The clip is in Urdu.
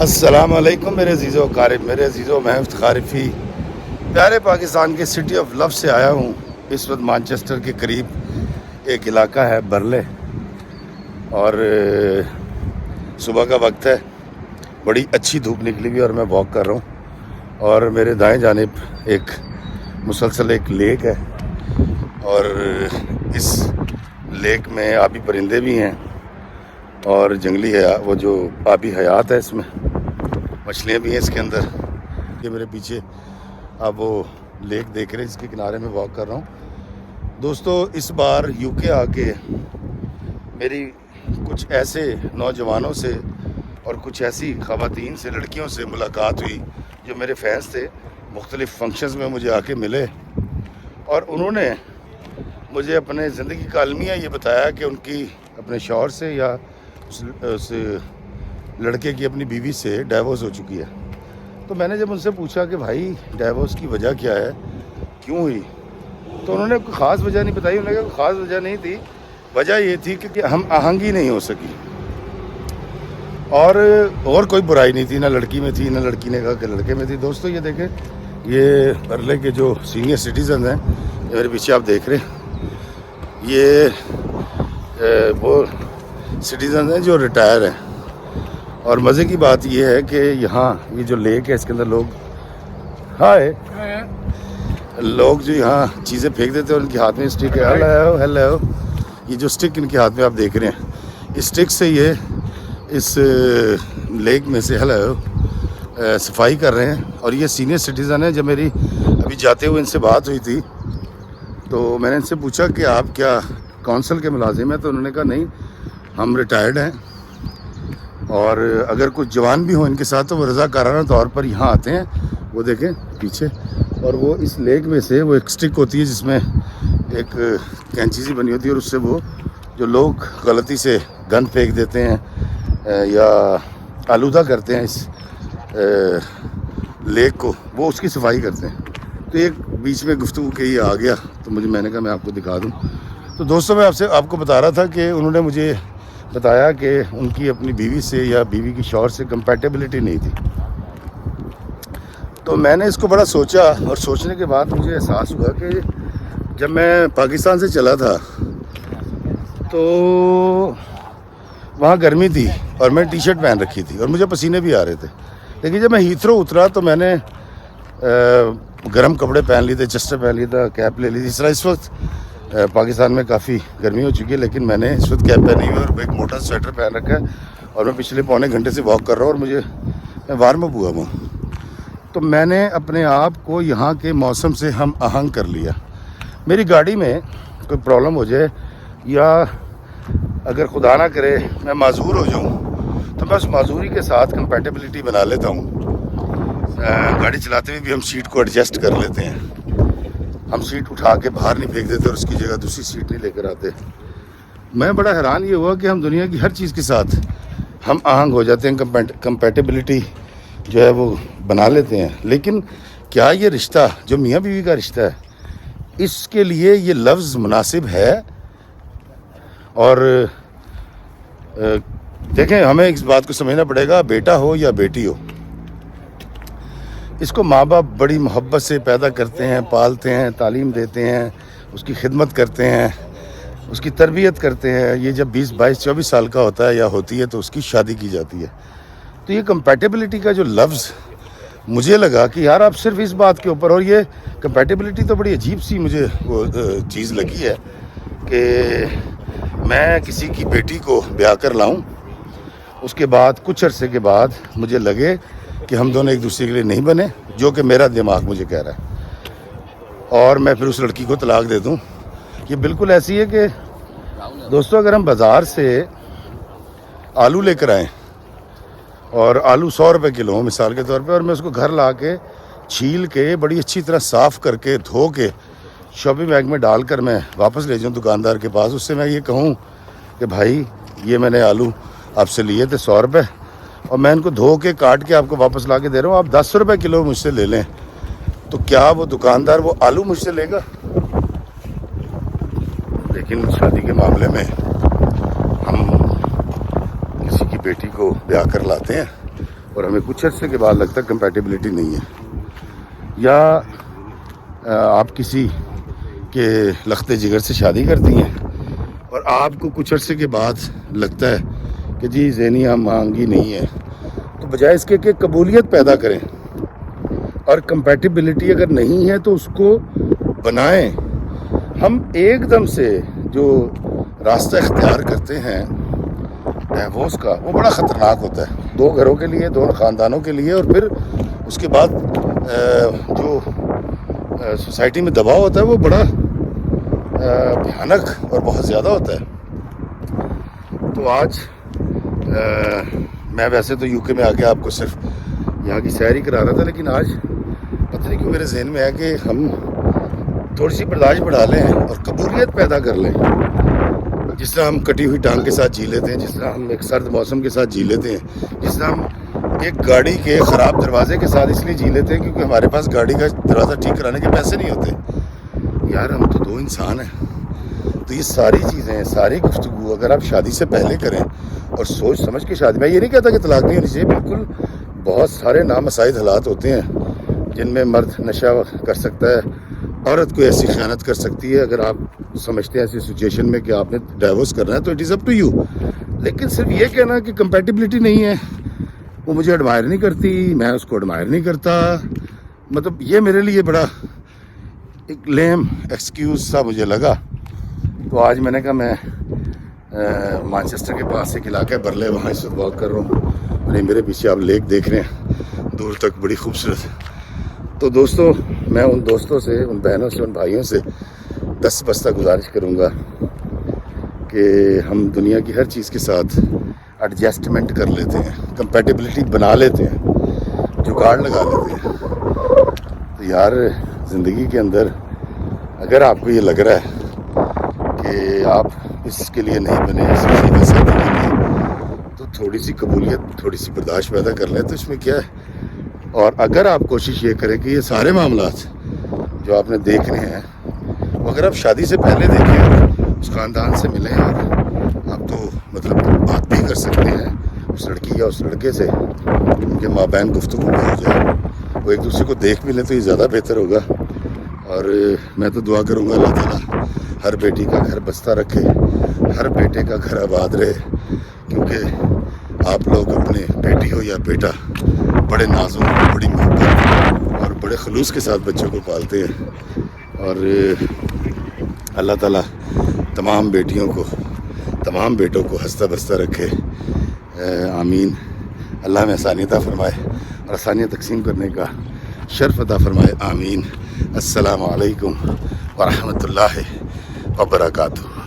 السلام علیکم میرے عزیزو قارب، میرے عزیزو محفوظ خارفی، پیارے پاکستان کے سٹی آف لو سے آیا ہوں۔ اس وقت مانچسٹر کے قریب ایک علاقہ ہے برلے، اور صبح کا وقت ہے، بڑی اچھی دھوپ نکلی ہوئی اور میں واک کر رہا ہوں، اور میرے دائیں جانب ایک مسلسل ایک لیک ہے، اور اس لیک میں آبی پرندے بھی ہیں اور جنگلی وہ جو آبی حیات ہے، اس میں مچھلیاں بھی ہیں اس کے اندر۔ یہ میرے پیچھے آپ وہ لیک دیکھ رہے ہیں جس کے کنارے میں واک کر رہا ہوں۔ دوستو، اس بار یو کے آ کے میری کچھ ایسے نوجوانوں سے اور کچھ ایسی خواتین سے، لڑکیوں سے ملاقات ہوئی جو میرے فینس تھے۔ مختلف فنکشنز میں مجھے آ کے ملے، اور انہوں نے مجھے اپنے زندگی کا المیہ یہ بتایا کہ ان کی اپنے شوہر سے یا اس لڑکے کی اپنی بیوی سے ڈائیورس ہو چکی ہے۔ تو میں نے جب ان سے پوچھا کہ بھائی ڈائیورس کی وجہ کیا ہے، کیوں ہوئی، تو انہوں نے کوئی خاص وجہ نہیں بتائی۔ انہوں نے کہا کوئی خاص وجہ نہیں تھی، وجہ یہ تھی کہ ہم آہنگی نہیں ہو سکی، اور کوئی برائی نہیں تھی، نہ لڑکی میں تھی نہ لڑکی نے کہا کہ لڑکے میں تھی۔ دوستو، یہ دیکھیں، یہ برلے کے جو سینئر سٹیزن ہیں، میرے پیچھے آپ دیکھ رہے ہیں، یہ وہ سٹیزن ہیں جو ریٹائر ہیں۔ اور مزے کی بات یہ ہے کہ یہاں یہ جو لیک ہے، اس کے اندر لوگ جو یہاں چیزیں پھینک دیتے ہیں، اور ان کے ہاتھ میں اسٹک ہے، ہیلو، یہ جو اسٹک ان کے ہاتھ میں آپ دیکھ رہے ہیں، اس اسٹک سے یہ اس لیک میں سے صفائی کر رہے ہیں۔ اور یہ سینئر سٹیزن ہیں۔ جب میری ابھی جاتے ہوئے ان سے بات ہوئی تھی، تو میں نے ان سے پوچھا کہ آپ کیا کونسل کے ملازم ہیں، تو انہوں نے کہا نہیں، ہم ریٹائرڈ ہیں، اور اگر کچھ جوان بھی ہوں ان کے ساتھ تو وہ رضاکارانہ طور پر یہاں آتے ہیں۔ وہ دیکھیں پیچھے، اور وہ اس لیک میں سے وہ ایک سٹک ہوتی ہے جس میں ایک کینچی سی بنی ہوتی ہے، اور اس سے وہ جو لوگ غلطی سے گند پھینک دیتے ہیں یا آلودہ کرتے ہیں اس لیک کو، وہ اس کی صفائی کرتے ہیں۔ تو ایک بیچ میں گفتگو کے یہ آ گیا، تو میں نے کہا میں آپ کو دکھا دوں۔ تو دوستوں، میں آپ کو بتا رہا تھا کہ انہوں نے مجھے بتایا کہ ان کی اپنی بیوی سے یا بیوی کی شوہر سے کمپیٹیبلٹی نہیں تھی۔ تو میں نے اس کو بڑا سوچا، اور سوچنے کے بعد مجھے احساس ہوا کہ جب میں پاکستان سے چلا تھا تو وہاں گرمی تھی اور میں ٹی شرٹ پہن رکھی تھی اور مجھے پسینے بھی آ رہے تھے، لیکن جب میں ہیتھرو اترا تو میں نے گرم کپڑے پہن لیے تھے، چسٹر پہن لیا تھا، کیپ لے لی تھی۔ اس طرح اس وقت پاکستان میں کافی گرمی ہو چکی ہے، لیکن میں نے اس وقت کیپ پہنی ہوئی اور ایک موٹا سویٹر پہن رکھا ہے، اور میں پچھلے پونے گھنٹے سے واک کر رہا ہوں، اور میں وارم اپ ہوا ہوں۔ تو میں نے اپنے آپ کو یہاں کے موسم سے ہم آہنگ کر لیا۔ میری گاڑی میں کوئی پرابلم ہو جائے، یا اگر خدا نہ کرے میں معذور ہو جاؤں، تو میں اس معذوری کے ساتھ کمپیٹیبلٹی بنا لیتا ہوں۔ گاڑی چلاتے ہوئے بھی ہم سیٹ کو ایڈجسٹ کر لیتے ہیں، ہم سیٹ اٹھا کے باہر نہیں پھینک دیتے اور اس کی جگہ دوسری سیٹ نہیں لے کر آتے۔ میں بڑا حیران یہ ہوا کہ ہم دنیا کی ہر چیز کے ساتھ ہم آہنگ ہو جاتے ہیں، کمپیٹیبلٹی جو ہے وہ بنا لیتے ہیں، لیکن کیا یہ رشتہ جو میاں بیوی کا رشتہ ہے، اس کے لیے یہ لفظ مناسب ہے؟ اور دیکھیں، ہمیں اس بات کو سمجھنا پڑے گا، بیٹا ہو یا بیٹی ہو، اس کو ماں باپ بڑی محبت سے پیدا کرتے ہیں، پالتے ہیں، تعلیم دیتے ہیں، اس کی خدمت کرتے ہیں، اس کی تربیت کرتے ہیں۔ یہ جب 20، 22، 24 سال کا ہوتا ہے یا ہوتی ہے تو اس کی شادی کی جاتی ہے۔ تو یہ کمپیٹیبلٹی کا جو لفظ مجھے لگا کہ یار آپ صرف اس بات کے اوپر، اور یہ کمپیٹیبلٹی تو بڑی عجیب سی مجھے وہ چیز لگی ہے کہ میں کسی کی بیٹی کو بیاہ کر لاؤں، اس کے بعد کچھ عرصے کے بعد مجھے لگے کہ ہم دونوں ایک دوسرے کے لیے نہیں بنے، جو کہ میرا دماغ مجھے کہہ رہا ہے، اور میں پھر اس لڑکی کو طلاق دے دوں۔ یہ بالکل ایسی ہے کہ دوستو، اگر ہم بازار سے آلو لے کر آئیں، اور آلو 100 روپے کلو ہوں مثال کے طور پہ، اور میں اس کو گھر لا کے چھیل کے بڑی اچھی طرح صاف کر کے دھو کے شاپنگ بیگ میں ڈال کر میں واپس لے جاؤں دکاندار کے پاس، اس سے میں یہ کہوں کہ بھائی یہ میں نے آلو آپ سے لیے تھے 100 روپے، اور میں ان کو دھو کے کاٹ کے آپ کو واپس لا کے دے رہا ہوں، آپ 10 روپے کلو مجھ سے لے لیں، تو کیا وہ دکاندار وہ آلو مجھ سے لے گا؟ لیکن شادی کے معاملے میں ہم کسی کی بیٹی کو بیاہ کر لاتے ہیں، اور ہمیں کچھ عرصے کے بعد لگتا ہے کمپیٹیبلٹی نہیں ہے، یا آپ کسی کے لخت جگر سے شادی کرتی ہیں اور آپ کو کچھ عرصے کے بعد لگتا ہے کہ جی ذہنی ہم آہنگی نہیں ہے، تو بجائے اس کے کہ قبولیت پیدا کریں، اور کمپیٹیبلٹی اگر نہیں ہے تو اس کو بنائیں۔ ہم ایک دم سے جو راستہ اختیار کرتے ہیں ڈیوورس کا، وہ بڑا خطرناک ہوتا ہے، دو گھروں کے لیے، دو خاندانوں کے لیے، اور پھر اس کے بعد جو سوسائٹی میں دباؤ ہوتا ہے وہ بڑا بھیانک اور بہت زیادہ ہوتا ہے۔ تو آج میں ویسے تو یو کے میں آ کے آپ کو صرف یہاں کی سیر ہی کرا رہا تھا، لیکن آج پتہ نہیں کیوں میرے ذہن میں ہے کہ ہم تھوڑی سی برداشت بڑھا لیں اور قبولیت پیدا کر لیں۔ جس طرح ہم کٹی ہوئی ٹانگ کے ساتھ جی لیتے ہیں، جس طرح ہم ایک سرد موسم کے ساتھ جی لیتے ہیں، جس طرح ہم ایک گاڑی کے خراب دروازے کے ساتھ اس لیے جی لیتے ہیں کیونکہ ہمارے پاس گاڑی کا دروازہ ٹھیک کرانے کے پیسے نہیں ہوتے۔ یار ہم تو دو انسان ہیں۔ تو یہ ساری چیزیں، ساری گفتگو اگر آپ شادی سے پہلے کریں اور سوچ سمجھ کے شادی، میں یہ نہیں کہتا کہ طلاق نہیں ہونی چاہیے، بالکل بہت سارے نامساعد حالات ہوتے ہیں جن میں مرد نشہ کر سکتا ہے، عورت کوئی ایسی خیانت کر سکتی ہے۔ اگر آپ سمجھتے ہیں ایسی سچویشن میں کہ آپ نے ڈائیورس کرنا ہے تو it is up to you, لیکن صرف یہ کہنا کہ کمپیٹیبلٹی نہیں ہے، وہ مجھے ایڈمائر نہیں کرتی، میں اس کو ایڈمائر نہیں کرتا، مطلب یہ میرے لیے بڑا ایک لیم ایکسکیوز سا مجھے لگا۔ تو آج میں نے کہا میں مانچسٹر کے پاس ایک علاقہ ہے برلے، وہاں اس وقت واک کر رہا ہوں، اور میرے پیچھے آپ لیک دیکھ رہے ہیں دور تک، بڑی خوبصورت۔ تو دوستوں، میں ان دوستوں سے، ان بہنوں سے، ان بھائیوں سے دستبستہ گزارش کروں گا کہ ہم دنیا کی ہر چیز کے ساتھ ایڈجسٹمنٹ کر لیتے ہیں، کمپیٹیبلٹی بنا لیتے ہیں، جگاڑ لگا لیتے ہیں۔ تو یار زندگی کے اندر اگر آپ کو یہ لگ رہا ہے کہ آپ اس کے لیے نہیں بنے، اس سیدھے سادے کے لیے، تو تھوڑی سی قبولیت، تھوڑی سی برداشت پیدا کر لیں تو اس میں کیا ہے۔ اور اگر آپ کوشش یہ کریں کہ یہ سارے معاملات جو آپ نے دیکھنے ہیں وہ اگر آپ شادی سے پہلے دیکھیں، اس خاندان سے ملیں، اور آپ تو مطلب بات بھی کر سکتے ہیں اس لڑکی یا اس لڑکے سے، ان کے مابین گفتگو بھی ہو جائے، وہ ایک دوسرے کو دیکھ بھی لیں تو یہ زیادہ بہتر ہوگا۔ اور میں تو دعا کروں گا اللہ تعالیٰ ہر بیٹی کا گھر بستہ رکھے، ہر بیٹے کا گھر آباد رہے، کیونکہ آپ لوگ اپنے بیٹی ہو یا بیٹا بڑے نازوں، بڑی محبت اور بڑے خلوص کے ساتھ بچوں کو پالتے ہیں، اور اللہ تعالیٰ تمام بیٹیوں کو، تمام بیٹوں کو ہنستا بستا رکھے، آمین۔ اللہ میں آسانیت فرمائے اور آسانیت تقسیم کرنے کا شرف عطا فرمائے، آمین۔ السلام علیکم ورحمۃ اللہ وبرکاتہ۔